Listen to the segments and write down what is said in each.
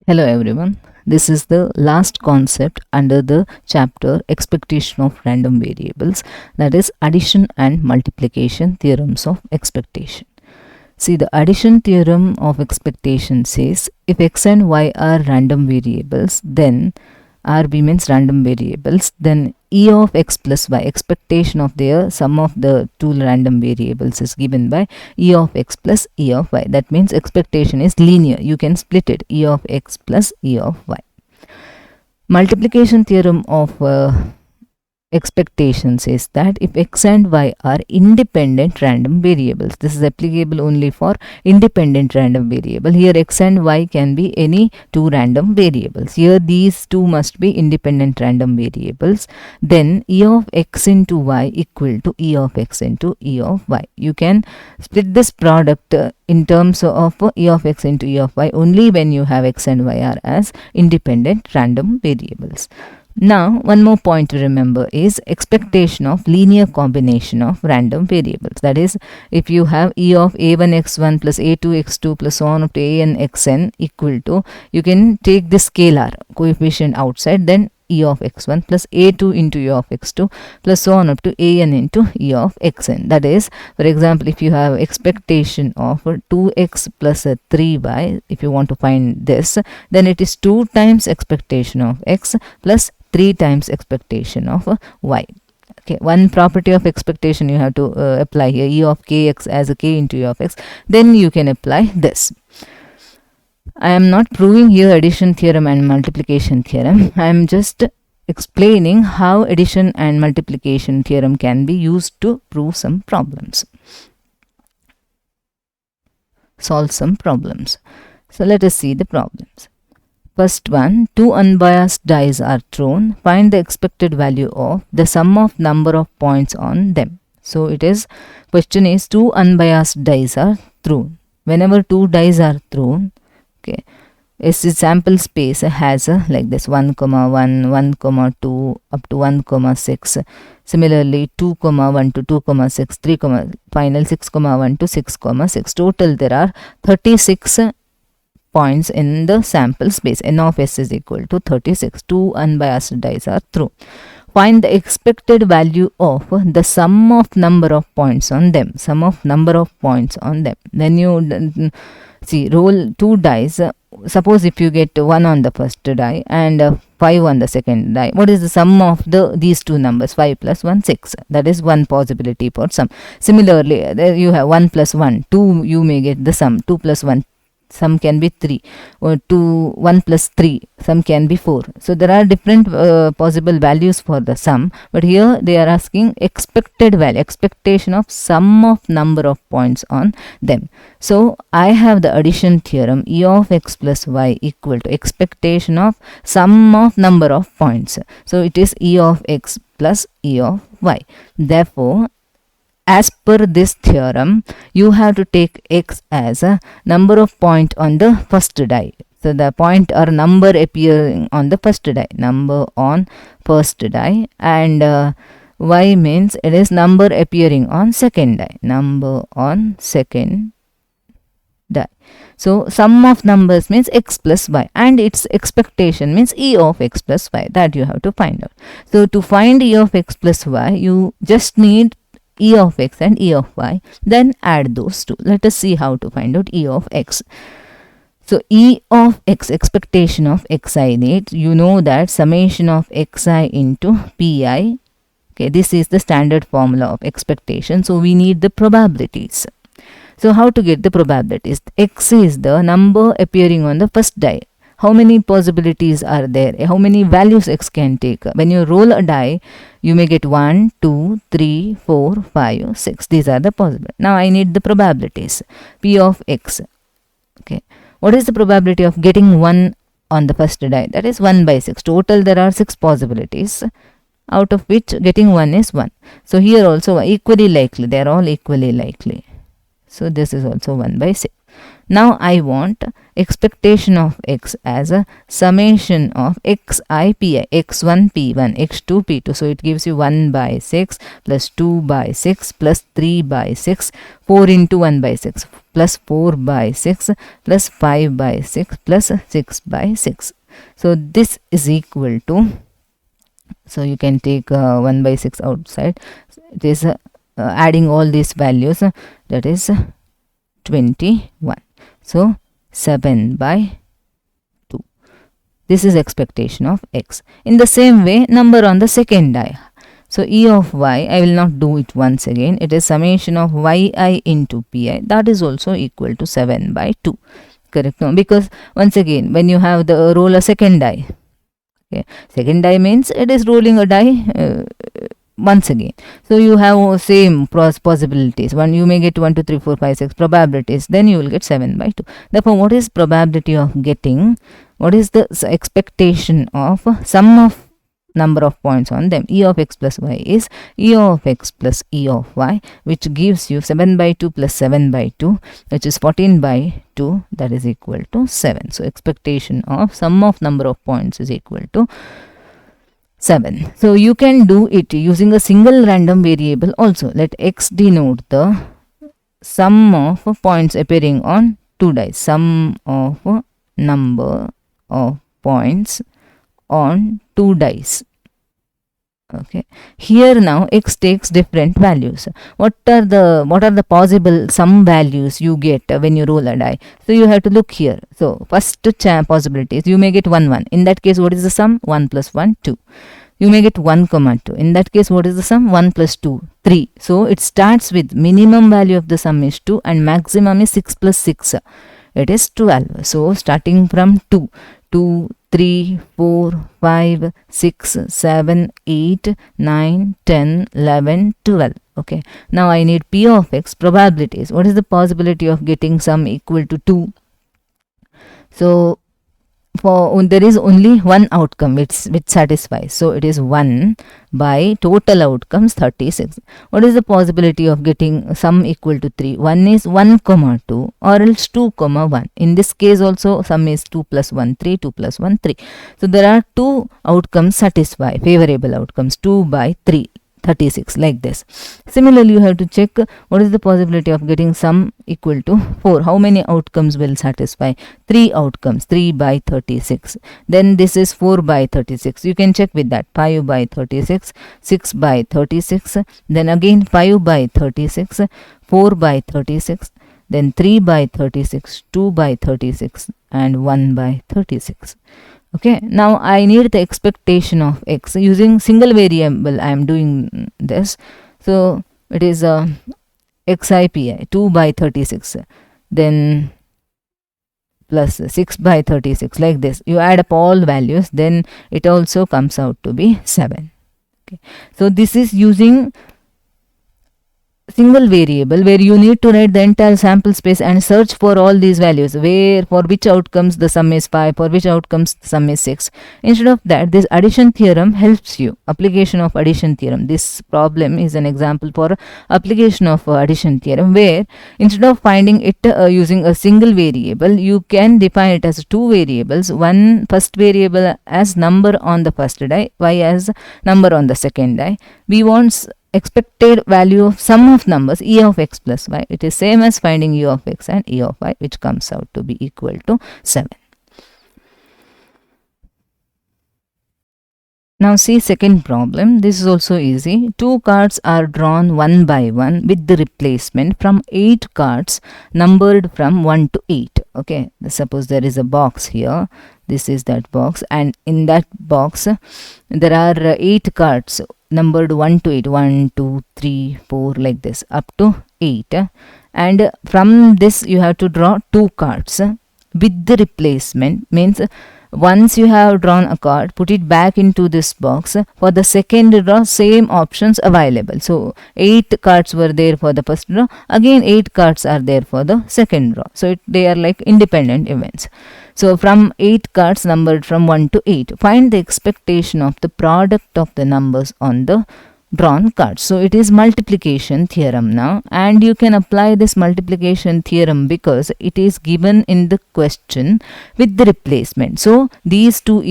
Hello everyone. This is the last concept under the chapter expectation of random variables, that is addition and multiplication theorems of expectation. See, the addition theorem of expectation says if x and y are random variables, then RB means random variables, then E of x plus y, expectation of their sum of the two random variables, is given by E of x plus E of y. That means expectation is linear. You can split it, E of x plus E of y. Multiplication theorem of expectation says that if x and y are independent random variables, this is applicable only for independent random variable. Here x and y can be any two random variables. Here these two must be independent random variables. Then E of x into y equal to E of x into E of y. You can split this product in terms of E of x into E of y only when you have x and y are as independent random variables. Now, one more point to remember is expectation of linear combination of random variables. That is, if you have E of a1 x1 plus a2 x2 plus so on up to an xn equal to, you can take the scalar coefficient outside, then E of x1 plus a2 into E of x2 plus so on up to an into E of xn. That is, for example, if you have expectation of 2x plus 3y, if you want to find this, then it is 2 times expectation of x plus 3 times expectation of y. Okay, one property of expectation you have to apply here, E of kx as a k into E of x, then you can apply this. I am not proving here addition theorem and multiplication theorem. I am just explaining how addition and multiplication theorem can be used to prove some problems, solve some problems. So let us see the problems. First one, two unbiased dice are thrown. Find the expected value of the sum of number of points on them. So it is, question is, two unbiased dice are thrown. Whenever two dice are thrown, okay, a sample space has like this 1, 1, 1, 2 up to 1, 6. Similarly 2, 1 to 2, 6, 3, final 6, 1 to 6, 6. Total there are 36 points in the sample space. N of s is equal to 36. Two unbiased dice are thrown. Find the expected value of the sum of number of points on them. Sum of number of points on them. Then you see, roll two dice. Suppose if you get 1 on the first die and 5 on the second die, what is the sum of these two numbers? 5 plus 1, 6. That is one possibility for sum. Similarly, there you have 1 plus 1, 2, you may get the sum. 2 plus 1, some can be 3, or 1 plus 3, some can be 4. So there are different possible values for the sum, but here they are asking expected value, expectation of sum of number of points on them. So I have the addition theorem, E of x plus y equal to expectation of sum of number of points. So it is E of x plus E of y. Therefore, as per this theorem, you have to take x as a number of point on the first die. So the point or number appearing on the first die, number on first die, and y means it is number appearing on second die, number on second die. So sum of numbers means x plus y, and its expectation means E of x plus y. That you have to find out. So to find E of x plus y, you just need E of x and E of y, then add those two. Let us see how to find out E of x. So E of x, expectation of xi need, you know that summation of xi into pi. Okay, this is the standard formula of expectation. So we need the probabilities. So how to get the probabilities? X is the number appearing on the first die. How many possibilities are there? How many values x can take? When you roll a die, you may get 1, 2, 3, 4, 5, 6. These are the possible. Now I need the probabilities. P of x. Okay. What is the probability of getting 1 on the first die? That is 1 by 6. Total there are 6 possibilities, out of which getting 1 is 1. So here also equally likely. They are all equally likely. So this is also 1 by 6. Now I want expectation of x as a summation of xi pi, x1 p1, x2 p2. So it gives you 1 by 6 plus 2 by 6 plus 3 by 6, 4 into 1 by 6 plus 4 by 6 plus 5 by 6 plus 6 by 6. So this is equal to, so you can take 1 by 6 outside. It is adding all these values, that is 21. So 7 by 2. This is expectation of x. In the same way, number on the second die. So E of y, I will not do it once again. It is summation of yi into pi. That is also equal to 7 by 2. Correct? No? Because once again, when you have the roll a second die, okay, second die means it is rolling a die once again. So you have same possibilities. One, you may get 1, 2, 3, 4, 5, 6 probabilities. Then you will get 7 by 2. Therefore, what is probability of getting? What is the expectation of sum of number of points on them? E of x plus y is E of x plus E of y, which gives you 7 by 2 plus 7 by 2, which is 14 by 2, that is equal to 7. So expectation of sum of number of points is equal to 7. So you can do it using a single random variable also. Let x denote the sum of points appearing on two dice. Sum of number of points on two dice. Okay, here now x takes different values. What are the possible sum values you get when you roll a die? So you have to look here. So first possibilities, you may get 1 1. In that case, what is the sum? 1 plus 1 2. You may get 1 comma 2. In that case, what is the sum? 1 plus 2 3. So it starts with minimum value of the sum is 2 and maximum is 6 plus 6. It is 12. So starting from 2, 2, 3, 4, 5, 6, 7, 8, 9, 10, 11, 12. Okay. Now I need P of x probabilities. What is the possibility of getting sum equal to 2? So there is only one outcome which satisfies. So it is 1 by total outcomes 36. What is the possibility of getting sum equal to 3? 1 is 1 comma 2 or else 2 comma 1. In this case also sum is 2 plus 1 3, 2 plus 1 3. So there are two outcomes satisfy, favorable outcomes, 2 by 3. 36 like this. Similarly, you have to check what is the possibility of getting sum equal to 4. How many outcomes will satisfy? 3 outcomes, 3 by 36. Then this is 4 by 36. You can check with that. 5 by 36, 6 by 36, then again 5 by 36, 4 by 36, then 3 by 36, 2 by 36 and 1 by 36. Okay, now I need the expectation of x. Using single variable I am doing this. So it is xi pi 2 by 36, then plus 6 by 36 like this. You add up all values, then it also comes out to be 7. Okay, so this is using single variable where you need to write the entire sample space and search for all these values, where for which outcomes the sum is 5, for which outcomes the sum is 6. Instead of that, this addition theorem helps you. Application of addition theorem. This problem is an example for application of addition theorem, where instead of finding it using a single variable, you can define it as two variables. One first variable as number on the first die, y as number on the second die. We want expected value of sum of numbers E of x plus y. It is same as finding U of x and E of y, which comes out to be equal to 7. Now see second problem. This is also easy. 2 cards are drawn one by one with the replacement from 8 cards numbered from 1 to 8. Okay, suppose there is a box here. This is that box, and in that box there are 8 cards numbered 1 to 8, 1, 2, 3, 4 like this up to 8, and from this you have to draw 2 cards with the replacement. Means once you have drawn a card, put it back into this box. For the second draw, same options available. So 8 cards were there for the first draw, again 8 cards are there for the second draw. So they are like independent events. So from 8 cards numbered from 1 to 8, find the expectation of the product of the numbers on the drawn cards. So it is multiplication theorem now, and you can apply this multiplication theorem because it is given in the question with the replacement. So these two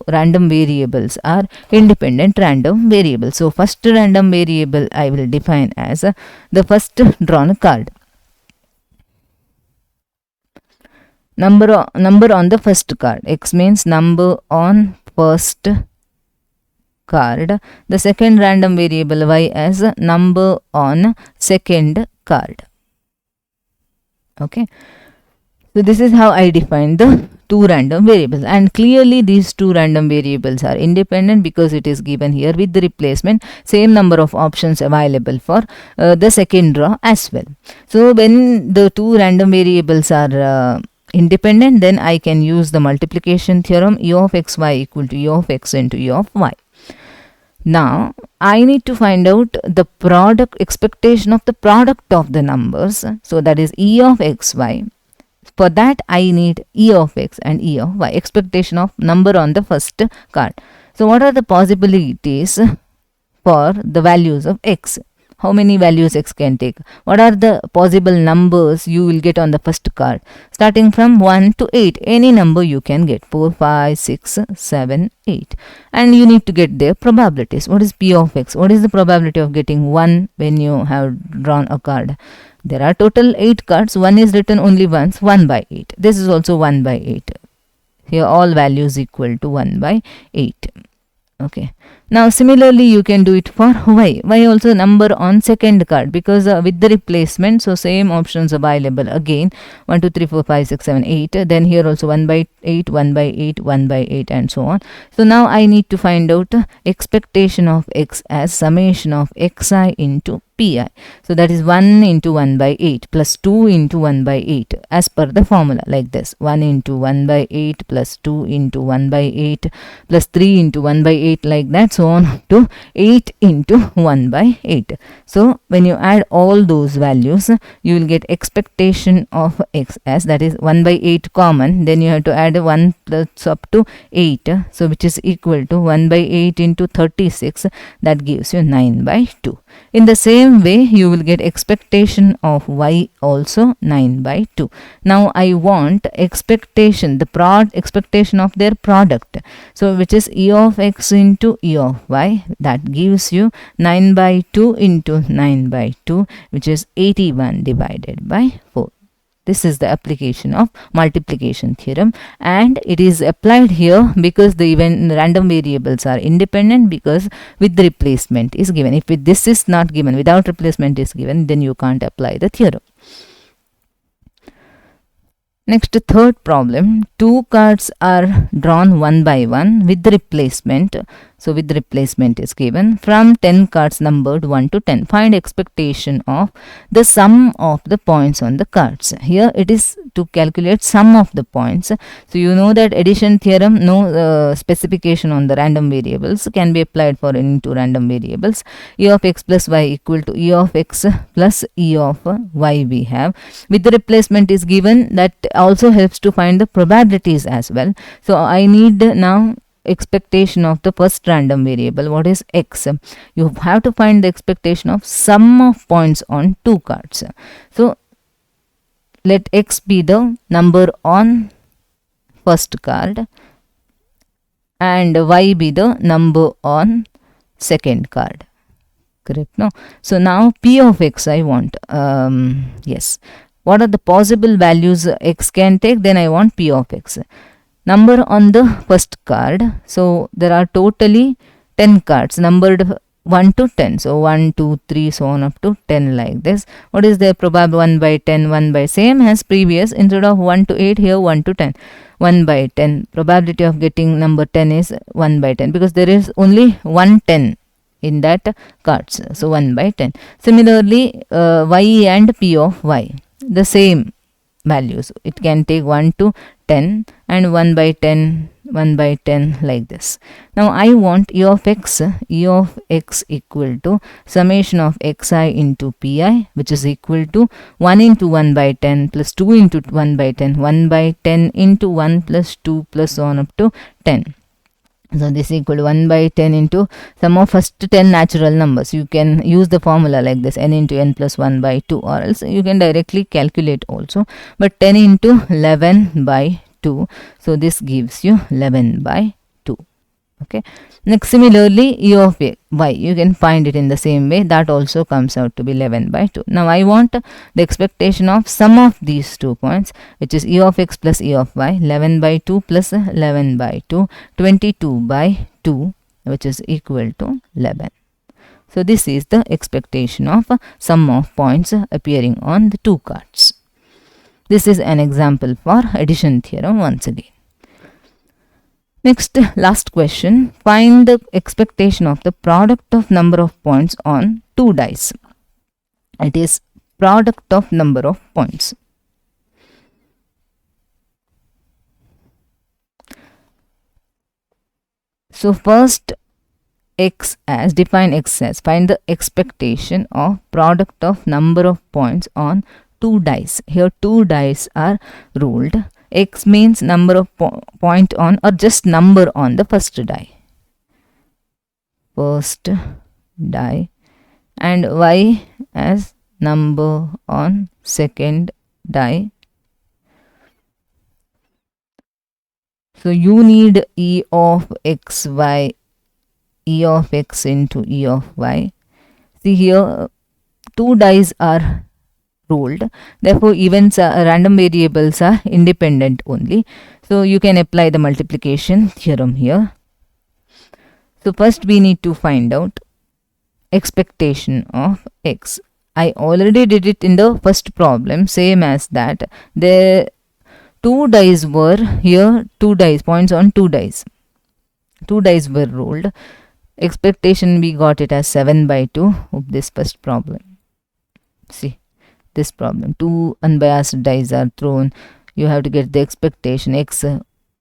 random variables are independent random variables. So first random variable I will define as the first drawn card. Number on the first card. X means number on first card. The second random variable y as number on second card. Okay. So this is how I define the two random variables, and clearly these two random variables are independent because it is given here with the replacement, same number of options available for the second draw as well. So when the two random variables are independent, then I can use the multiplication theorem, e of xy equal to e of x into e of y. Now I need to find out the expectation of the product of the numbers. So that is e of xy. For that I need e of x and e of y, expectation of number on the first card. So what are the possibilities for the values of x? How many values x can take? What are the possible numbers you will get on the first card? Starting from 1 to 8, any number you can get, 4, 5, 6, 7, 8. And you need to get their probabilities. What is p of x? What is the probability of getting 1 when you have drawn a card? There are total 8 cards. 1 is written only once, 1 by 8. This is also 1 by 8. Here all values equal to 1 by 8. Okay. Now similarly you can do it for y. Y also number on second card, because with the replacement, so same options available again, 1, 2, 3, 4, 5, 6, 7, 8. Then here also 1 by 8, 1 by 8, 1 by 8 and so on. So now I need to find out expectation of x as summation of xi into pi. So that is 1 into 1 by 8 plus 2 into 1 by 8 as per the formula, like this: 1 into 1 by 8 plus 2 into 1 by 8 plus 3 into 1 by 8, like that, so on to 8 into 1 by 8. So when you add all those values, you will get expectation of x as, that is 1 by 8 common, then you have to add 1 plus up to 8, so which is equal to 1 by 8 into 36, that gives you 9 by 2. In the same way you will get expectation of y also 9 by 2. Now I want expectation, the expectation of their product, so which is e of x into e of y, that gives you 9 by 2 into 9 by 2, which is 81 divided by 4. This is the application of multiplication theorem, and it is applied here because the random variables are independent, because with the replacement is given. If this is not given, without replacement is given, then you can't apply the theorem. Next, third problem. Two cards are drawn one by one with the replacement. So with the replacement is given. From 10 cards numbered 1 to 10. Find expectation of the sum of the points on the cards. Here it is to calculate sum of the points. So you know that addition theorem, no specification on the random variables can be applied for any two random variables. E of x plus y equal to e of x plus e of y we have. With the replacement is given, that also helps to find the probabilities as well. So I need now expectation of the first random variable. What is x? You have to find the expectation of sum of points on two cards. So let x be the number on first card and y be the number on second card. Correct? No. So now p of x I want. Yes. What are the possible values x can take? Then I want p of x. Number on the first card. So there are totally 10 cards numbered 1 to 10. So 1, 2, 3, so on up to 10, like this. What is the probable? 1 by 10, 1 by, same as previous. Instead of 1 to 8, here 1 to 10. 1 by 10. Probability of getting number 10 is 1 by 10, because there is only 1 10 in that cards. So 1 by 10. Similarly, y and p of y, the same values. It can take 1 to 10 and 1 by 10, 1 by 10, like this. Now I want e of x equal to summation of xi into pi, which is equal to 1 into 1 by 10 plus 2 into 1 by 10, 1 by 10 into 1 plus 2 plus on up to 10. So this is equal to 1 by 10 into sum of first 10 natural numbers. You can use the formula like this, n into n plus 1 by 2, or else you can directly calculate also. But 10 into 11 by 2. So this gives you 11 by 2. Okay. Next, similarly, e of y, you can find it in the same way. That also comes out to be 11 by 2. Now I want the expectation of sum of these 2 points, which is e of x plus e of y. 11 by 2 plus 11 by 2, 22 by 2, which is equal to 11. So this is the expectation of sum of points appearing on the 2 cards. This is an example for addition theorem once again. Next, last question. Find the expectation of the product of number of points on 2 dice. It is product of number of points. So first, define x as find the expectation of product of number of points on 2 dice. Here 2 dice are ruled. X means number of point on, or just number on the first die. First die. And y as number on second die. So you need e of x, y, e of x into e of y. See here 2 dice are ruled, therefore events random variables are independent only. So you can apply the multiplication theorem here. So first we need to find out expectation of x. I already did it in the first problem, same as that. The 2 dice were here, 2 dice, points on 2 dice. 2 dice were ruled. Expectation we got it as 7 by 2 of this first problem. See this problem, 2 unbiased dice are thrown. You have to get the expectation x,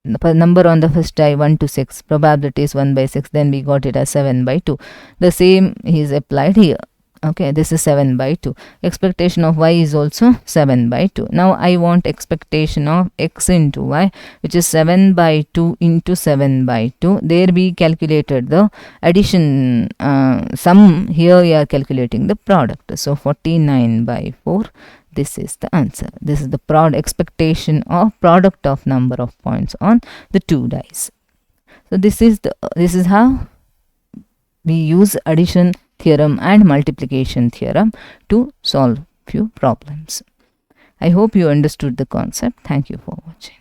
number on the first die 1 to 6, probability is 1 by 6, then we got it as 7 by 2. The same is applied here. Okay, this is 7 by 2. Expectation of y is also 7 by 2. Now I want expectation of x into y, which is 7 by 2 into 7 by 2. There we calculated the addition sum. Here we are calculating the product. So 49 by 4. This is the answer. This is the expectation of product of number of points on the 2 dice. So this is how we use addition theorem and multiplication theorem to solve few problems. I hope you understood the concept. Thank you for watching.